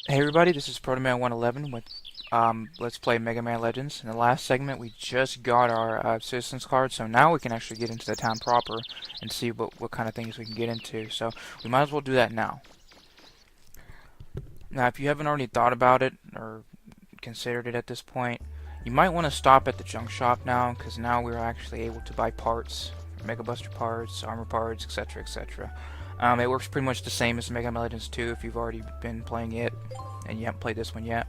Hey everybody, this is Protoman111 with Let's Play Megaman Legends. In the last segment, we just got our citizens card, so now we can actually get into the town proper and see what kind of things we can get into. So we might as well do that now. Now, if you haven't already thought about it or considered it at this point, you might want to stop at the junk shop now, because now we're actually able to buy parts, Mega Buster parts, armor parts, etc., etc. It works pretty much the same as Megaman Legends 2 if you've already been playing it and you haven't played this one yet.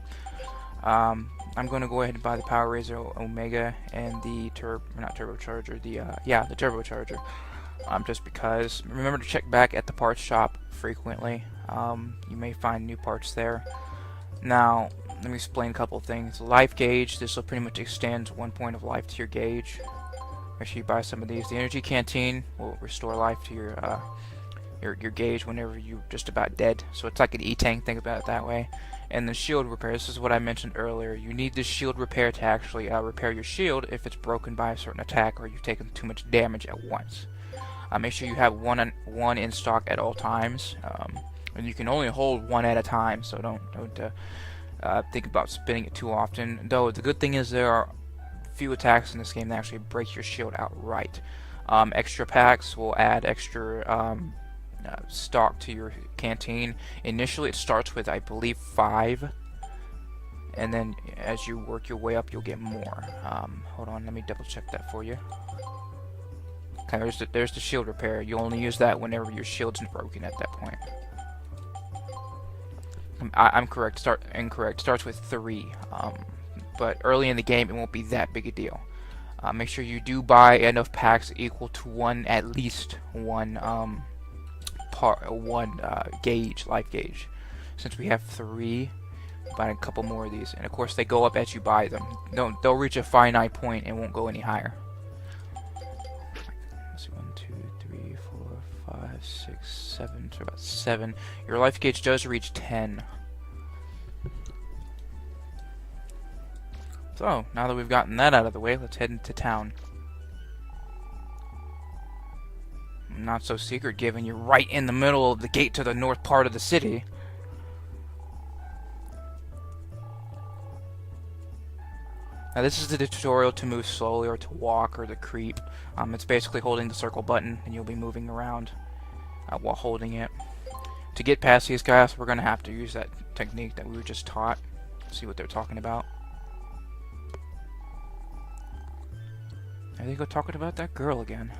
I'm going to go ahead and buy the Power Razor Omega and the not turbocharger, the turbocharger. Just because. Remember to check back at the parts shop frequently. You may find new parts there. Now, let me explain a couple of things. Life gauge. This will pretty much extend 1 point of life to your gauge. Make sure you buy some of these. The energy canteen will restore life to your gauge whenever you're just about dead. So it's like an E-tank, think about it that way. And the shield repair, this is what I mentioned earlier. You need this shield repair to actually repair your shield if it's broken by a certain attack or you've taken too much damage at once. Make sure you have one in stock at all times. And you can only hold one at a time, so don't think about spinning it too often. Though the good thing is there are few attacks in this game that actually break your shield outright. Extra packs will add extra stock to your canteen. Initially it starts with, I believe, 5, and then as you work your way up you'll get more. Hold on, let me double check that for you. Okay, there's the shield repair. You only use that whenever your shield's broken at that point. I'm correct. Incorrect. Starts with 3. But early in the game it won't be that big a deal. Make sure you do buy enough packs equal to at least one gauge, life gauge. Since we have 3, buy a couple more of these, and of course they go up as you buy them. They'll reach a finite point and won't go any higher. Let's see, 1, 2, 3, 4, 5, 6, 7. So about 7. Your life gauge does reach 10. So now that we've gotten that out of the way, let's head into town. Not so secret, given you're right in the middle of the gate to the north part of the city. Now this is the tutorial to move slowly or to walk or to creep. It's basically holding the circle button and you'll be moving around while holding it. To get past these guys, we're going to have to use that technique that we were just taught. See what they're talking about. There they go, talking about that girl again.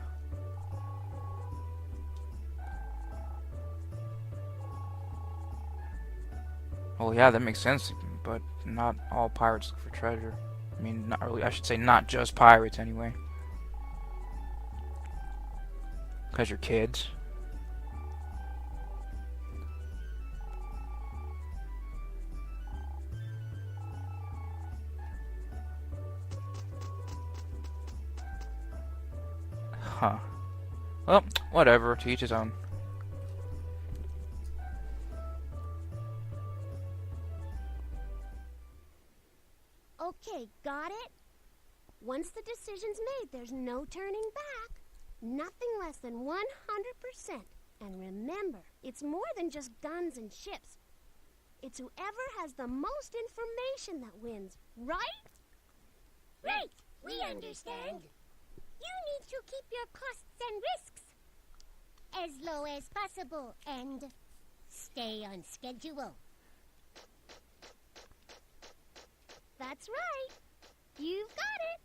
Well, yeah, that makes sense, but not all pirates look for treasure. I mean, not really. I should say not just pirates, anyway. Because you're kids. Huh. Well, whatever. To each his own. Okay, got it? Once the decision's made, there's no turning back. Nothing less than 100%. And remember, it's more than just guns and ships. It's whoever has the most information that wins, right? Right, we understand. You need to keep your costs and risks as low as possible and stay on schedule. That's right. You've got it.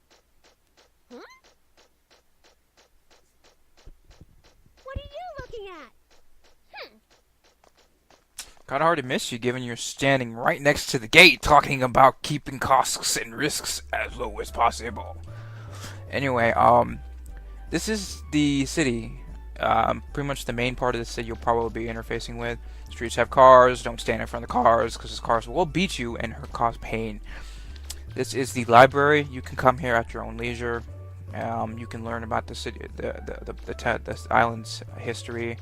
Huh? What are you looking at? Kinda hard to miss you, given you're standing right next to the gate talking about keeping costs and risks as low as possible. Anyway, this is the city. Pretty much the main part of the city you'll probably be interfacing with. Streets have cars. Don't stand in front of the cars, because the cars will beat you and cause pain. This is the library. You can come here at your own leisure. You can learn about the city, the island's history,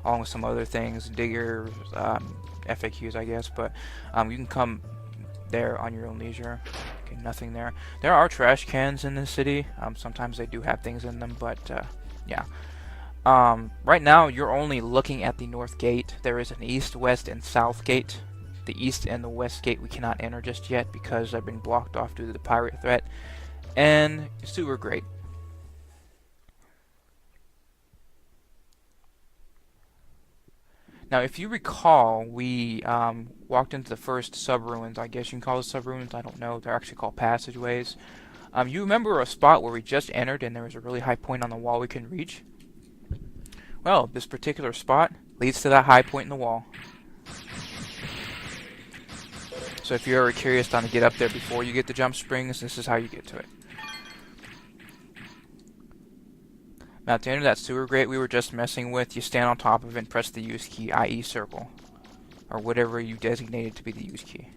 along with some other things, diggers, FAQs, I guess. But you can come there on your own leisure. Okay, nothing there. There are trash cans in the city. Sometimes they do have things in them, but yeah. Right now, you're only looking at the north gate. There is an east, west, and south gate the east and the west gate we cannot enter just yet because I've been blocked off due to the pirate threat. And super great. Now, if you recall, we walked into the first sub-ruins. I guess you can call it sub-ruins. I don't know. They're actually called passageways. You remember a spot where we just entered and there was a really high point on the wall we couldn't reach? Well, this particular spot leads to that high point in the wall. So if you're ever curious on to get up there before you get the jump springs, this is how you get to it. Now, to enter that sewer grate we were just messing with, you stand on top of it and press the use key, i.e. circle, or whatever you designated to be the use key.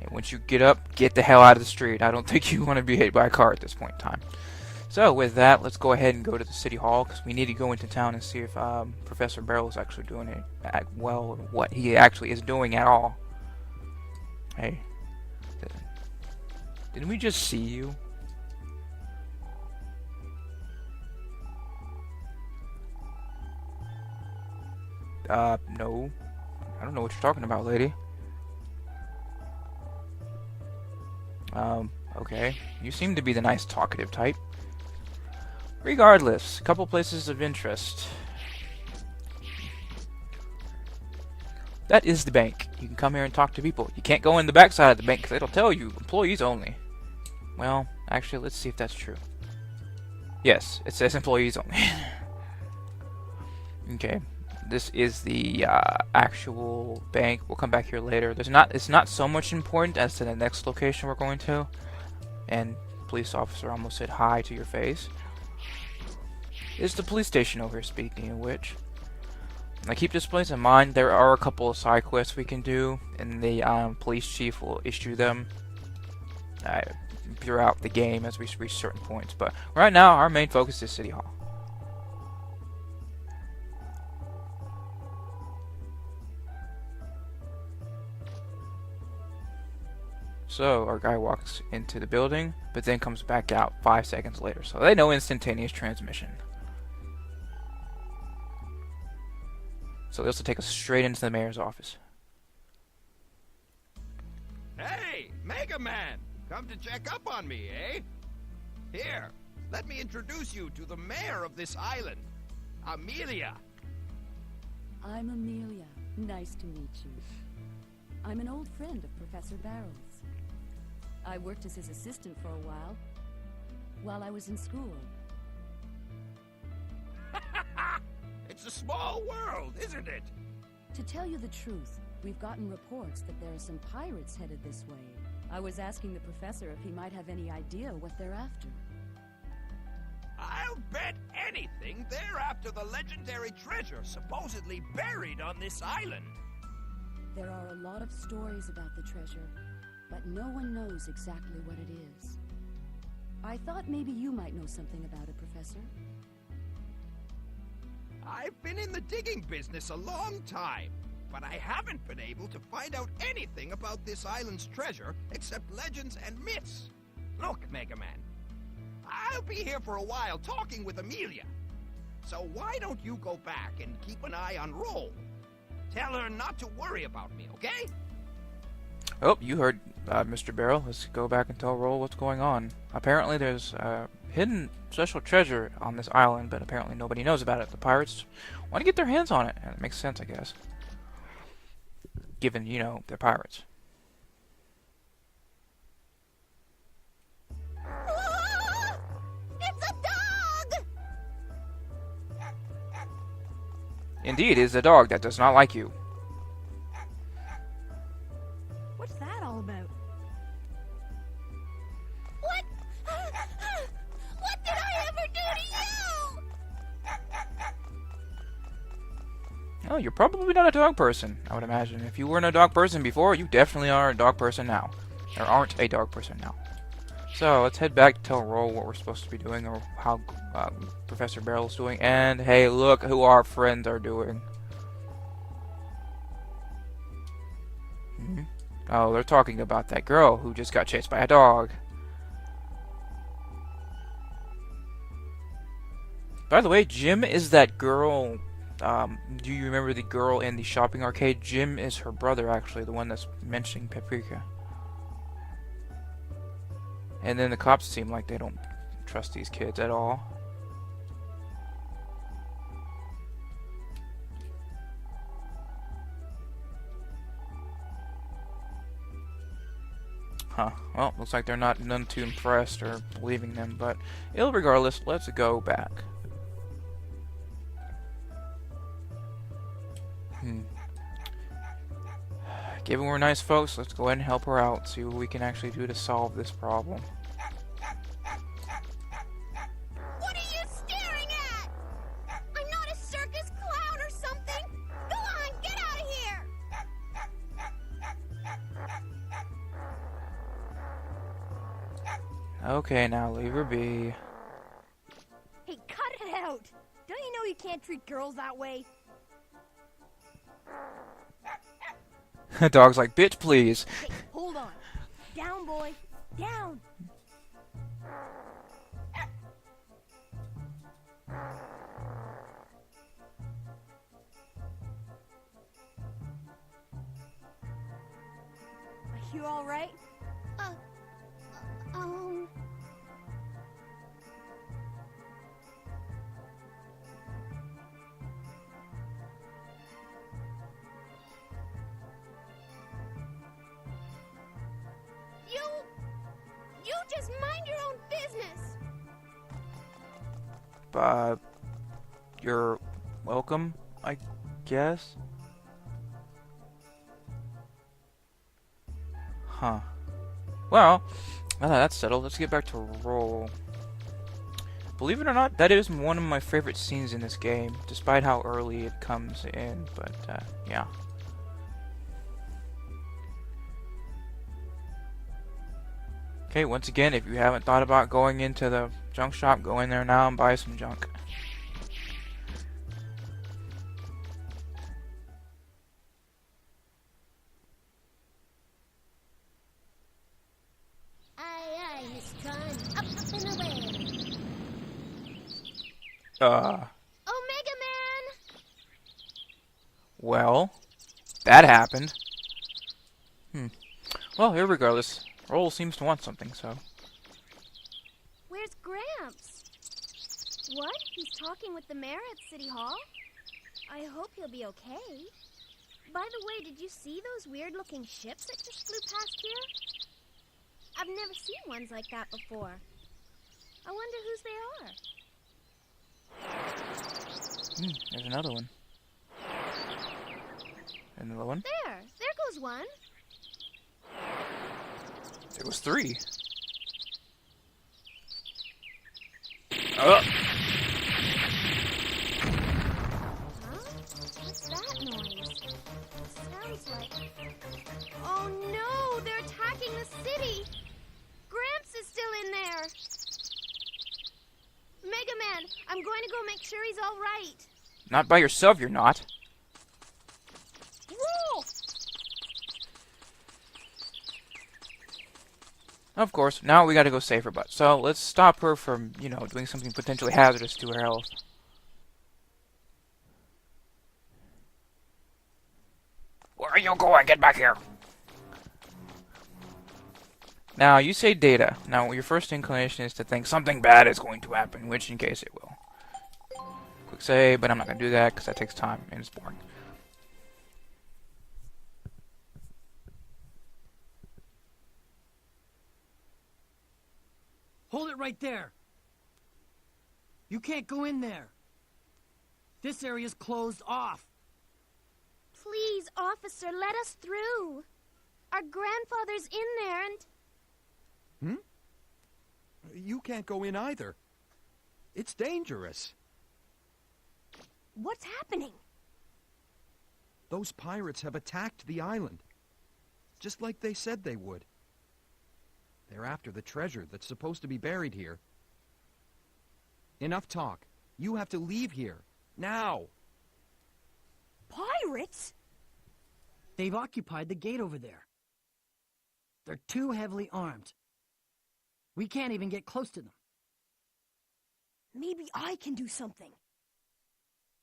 And once you get up, get the hell out of the street. I don't think you want to be hit by a car at this point in time. So, with that, let's go ahead and go to the City Hall, because we need to go into town and see if Professor Barrel is actually doing it well, or what he actually is doing at all. Hey. Didn't we just see you? No. I don't know what you're talking about, lady. Okay. You seem to be the nice talkative type. Regardless, a couple places of interest. That is the bank. You can come here and talk to people. You can't go in the backside of the bank because it'll tell you employees only. Well, actually, let's see if that's true. Yes, it says employees only. Okay, this is the actual bank. We'll come back here later. It's not so much important as to the next location we're going to. And police officer almost said hi to your face. It's the police station over here, speaking of which. Now keep this place in mind, there are a couple of side quests we can do, and the police chief will issue them throughout the game as we reach certain points. But right now, our main focus is City Hall. So our guy walks into the building, but then comes back out 5 seconds later. So they know instantaneous transmission. So this will take us straight into the mayor's office. Hey, Megaman! Come to check up on me, eh? Here, let me introduce you to the mayor of this island, Amelia. I'm Amelia. Nice to meet you. I'm an old friend of Professor Barrel's. I worked as his assistant for a while I was in school. It's a small world, isn't it? To tell you the truth, we've gotten reports that there are some pirates headed this way. I was asking the professor if he might have any idea what they're after. I'll bet anything they're after the legendary treasure supposedly buried on this island. There are a lot of stories about the treasure, but no one knows exactly what it is. I thought maybe you might know something about it, Professor. I've been in the digging business a long time, but I haven't been able to find out anything about this island's treasure except legends and myths. Look, Megaman, I'll be here for a while talking with Amelia. So why don't you go back and keep an eye on Roll? Tell her not to worry about me, okay? Oh, you heard Mr. Barrel. Let's go back and tell Roll what's going on. Apparently there's hidden special treasure on this island, but apparently nobody knows about it. The pirates want to get their hands on it, and it makes sense, I guess. Given, you know, they're pirates. It's a dog! Indeed, it is a dog that does not like you. What's that all about? What? What did I ever do to you? Oh, you're probably not a dog person, I would imagine. If you weren't a dog person before, you definitely are a dog person now. Or aren't a dog person now. So, let's head back to tell Roll what we're supposed to be doing, or how Professor Barrel's doing. And, hey, look who our friends are doing. Oh, they're talking about that girl who just got chased by a dog. By the way, Jim is that girl. Do you remember the girl in the shopping arcade? Jim is her brother, actually, the one that's mentioning Paprika. And then the cops seem like they don't trust these kids at all. Huh. Well, looks like they're none too impressed or believing them, but regardless, let's go back. Given we're nice folks, let's go ahead and help her out, see what we can actually do to solve this problem. What are you staring at? I'm not a circus clown or something. Go on, get out of here. Okay, now leave her be. Hey, cut it out! Don't you know you can't treat girls that way? Dog's like, bitch, please. Hey, hold on. Down, boy. Down. Are you all right? Um... You just mind your own business. You're welcome, I guess? Huh. Well, now that that's settled, let's get back to roll. Believe it or not, that is one of my favorite scenes in this game, despite how early it comes in, but, yeah. Okay, once again, if you haven't thought about going into the junk shop, go in there now and buy some junk. Aye, aye, Miss Tron. Up and away. Oh, Megaman! Well, that happened. Well, regardless, Roll seems to want something, so. Where's Gramps? What? He's talking with the mayor at City Hall? I hope he'll be okay. By the way, did you see those weird-looking ships that just flew past here? I've never seen ones like that before. I wonder whose they are. There's another one. Another one? There goes one. It was 3. Oh! Huh? What's that noise? Sounds like... Oh no! They're attacking the city! Gramps is still in there! Megaman, I'm going to go make sure he's all right. Not by yourself, you're not. Whoa! Of course, now we gotta go save her butt. So let's stop her from, doing something potentially hazardous to her health. Where are you going? Get back here! Now, you say data. Now, your first inclination is to think something bad is going to happen, which in case it will. Quick save, but I'm not gonna do that because that takes time and it's boring. Hold it right there. You can't go in there. This area's closed off. Please, officer, let us through. Our grandfather's in there and... You can't go in either. It's dangerous. What's happening? Those pirates have attacked the island. Just like they said they would. They're after the treasure that's supposed to be buried here. Enough talk. You have to leave here. Now! Pirates? They've occupied the gate over there. They're too heavily armed. We can't even get close to them. Maybe I can do something.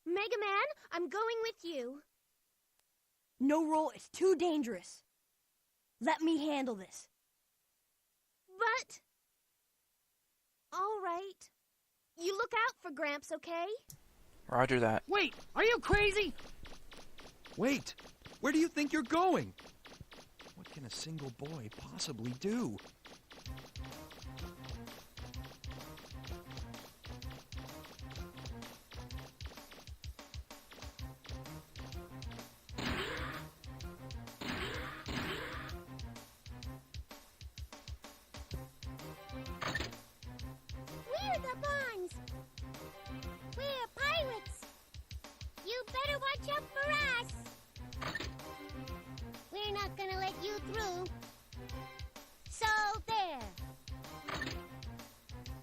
Megaman, I'm going with you. No, Roll, it's too dangerous. Let me handle this. But... All right. You look out for Gramps, okay? Roger that. Wait, are you crazy? Wait, where do you think you're going? What can a single boy possibly do? We're the Bonds. We're pirates. You better watch out for us. We're not gonna let you through. So there.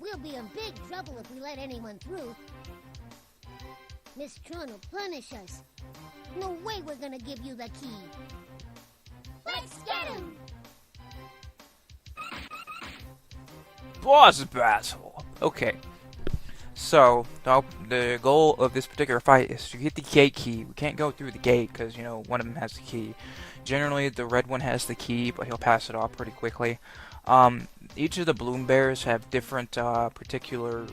We'll be in big trouble if we let anyone through. Miss Tron will punish us. No way we're gonna give you the key. Let's get him! Boss battle. Okay. So, the goal of this particular fight is to get the gate key. We can't go through the gate because, one of them has the key. Generally, the red one has the key, but he'll pass it off pretty quickly. Each of the Bloom Bears have different particular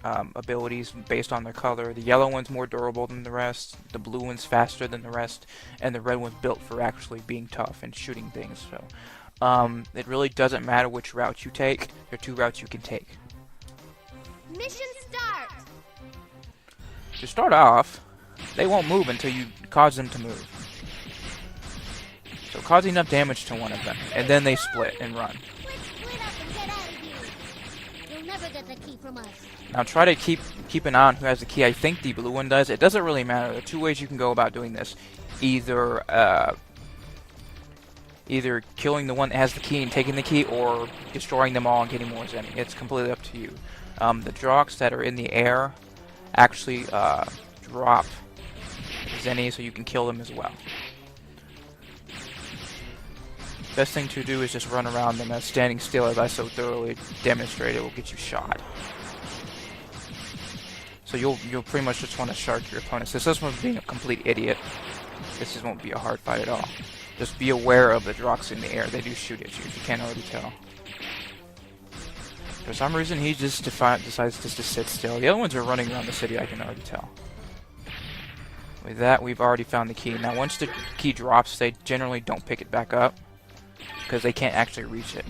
abilities based on their color. The yellow one's more durable than the rest, the blue one's faster than the rest, and the red one's built for actually being tough and shooting things. So, it really doesn't matter which route you take. There are two routes you can take. Mission start! To start off, they won't move until you cause them to move. So cause enough damage to one of them, and then they split and run. Let's split up and get out of here. You'll never get the key from us. Now try to keep an eye on who has the key. I think the blue one does. It doesn't really matter. There are two ways you can go about doing this. Either killing the one that has the key and taking the key, or destroying them all and getting more Zenny. It's completely up to you. The Drox that are in the air actually drop Zenny, so you can kill them as well. Best thing to do is just run around them, as standing still, as I so thoroughly demonstrated, will get you shot. So you'll pretty much just want to shark your opponents. This one's being a complete idiot. This won't be a hard fight at all. Just be aware of the Drox in the air. They do shoot at you if you can't already tell. For some reason, he just decides just to sit still. The other ones are running around the city, I can already tell. With that, we've already found the key. Now, once the key drops, they generally don't pick it back up, because they can't actually reach it.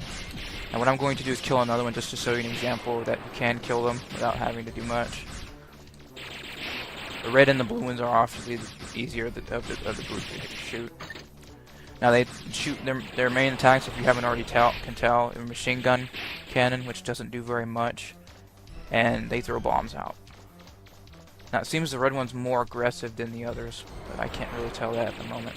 Now, what I'm going to do is kill another one just to show you an example that you can kill them without having to do much. The red and the blue ones are obviously the easier of the group to shoot. Now they shoot their main attacks, if you haven't already can tell, a machine gun cannon, which doesn't do very much, and they throw bombs out. Now it seems the red one's more aggressive than the others, but I can't really tell that at the moment.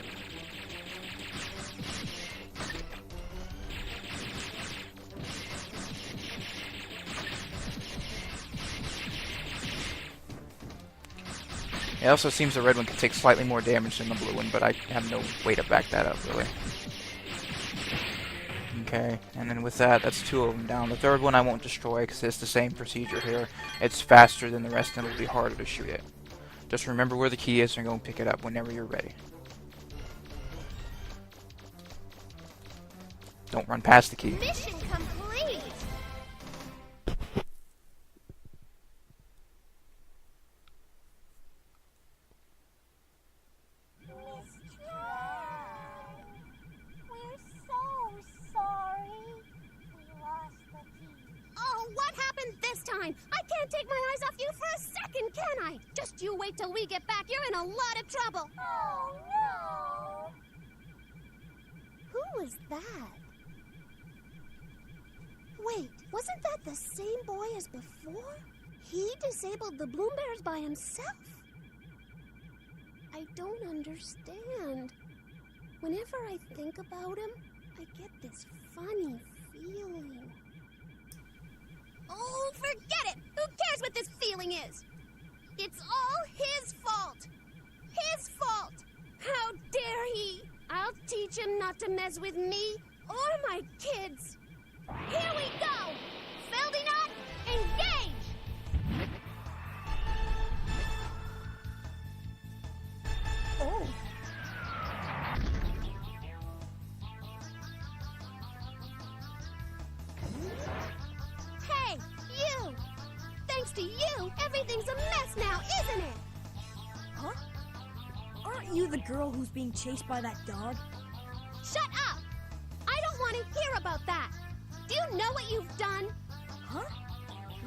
It also seems the red one can take slightly more damage than the blue one, but I have no way to back that up, really. Okay, and then with that, that's two of them down. The third one I won't destroy, because it's the same procedure here. It's faster than the rest, and it'll be harder to shoot it. Just remember where the key is, and go and pick it up whenever you're ready. Don't run past the key. Mission complete! We're so sorry. We lost the key. Oh, what happened this time? I can't take my eyes off you for a second, can I? Just you wait till we get back. You're in a lot of trouble. Oh, no. Who was that? Wait, wasn't that the same boy as before? He disabled the Bloom Bears by himself. I don't understand. Whenever I think about him, I get this funny feeling. Oh, forget it! Who cares what this feeling is? It's all his fault! His fault! How dare he! I'll teach him not to mess with me or my kids. Here we go! Feldinot, engage! game's a mess now, isn't it? Huh? Aren't you the girl who's being chased by that dog? Shut up! I don't want to hear about that. Do you know what you've done? Huh?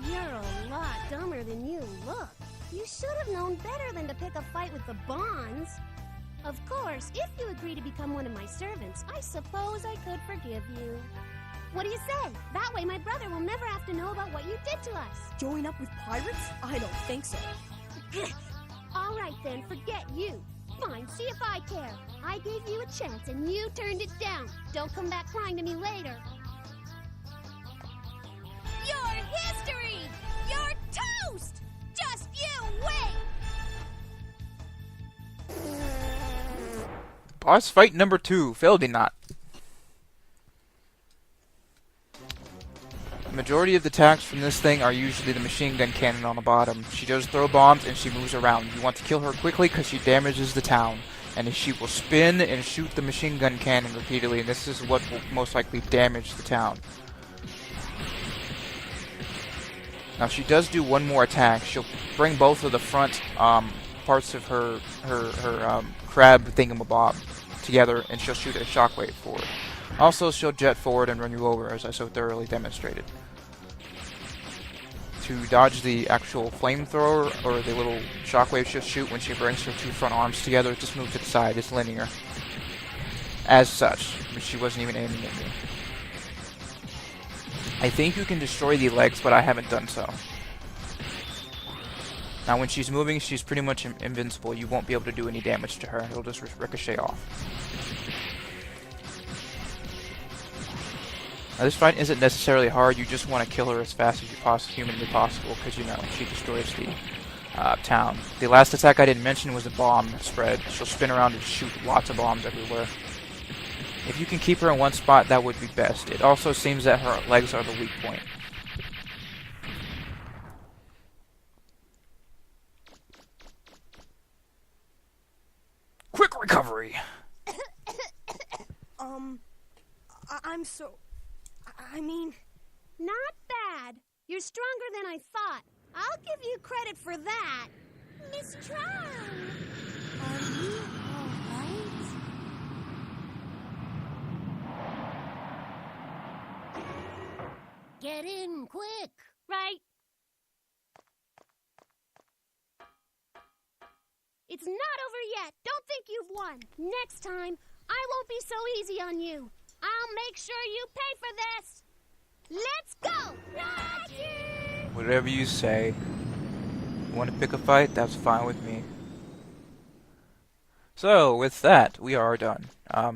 You're a lot dumber than you look. You should have known better than to pick a fight with the Bonds. Of course, if you agree to become one of my servants, I suppose I could forgive you. What do you say? That way my brother will never have to know about what you did to us. Join up with pirates? I don't think so. All right then, forget you. Fine, see if I care. I gave you a chance and you turned it down. Don't come back crying to me later. Your history! You're toast! Just you wait! Boss fight number 2. Failed or not. The majority of the attacks from this thing are usually the machine gun cannon on the bottom. She does throw bombs and she moves around. You want to kill her quickly because she damages the town. And she will spin and shoot the machine gun cannon repeatedly, and this is what will most likely damage the town. Now she does do one more attack. She'll bring both of the front parts of her crab thingamabob together, and she'll shoot a shockwave forward. Also, she'll jet forward and run you over, as I so thoroughly demonstrated. To dodge the actual flamethrower, or the little shockwave she'll shoot when she brings her two front arms together, just move to the side. It's linear. As such, but she wasn't even aiming at me. I think you can destroy the legs, but I haven't done so. Now when she's moving, she's pretty much invincible. You won't be able to do any damage to her. It'll just ricochet off. Now this fight isn't necessarily hard. You just want to kill her as fast as you humanly possible, because you know she destroys the town. The last attack I didn't mention was a bomb spread. She'll spin around and shoot lots of bombs everywhere. If you can keep her in one spot, that would be best. It also seems that her legs are the weak point. Quick recovery! I'm so... I mean... Not bad. You're stronger than I thought. I'll give you credit for that. Miss Tron! Are you alright? Get in quick! Right? It's not over yet. Don't think you've won. Next time, I won't be so easy on you. I'll make sure you pay for this. Let's go! Roger! Whatever you say. You want to pick a fight? That's fine with me. So, with that, we are done.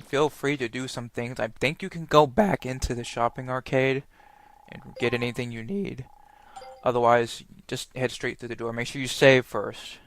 Feel free to do some things. I think you can go back into the shopping arcade and get anything you need. Otherwise, just head straight through the door. Make sure you save first.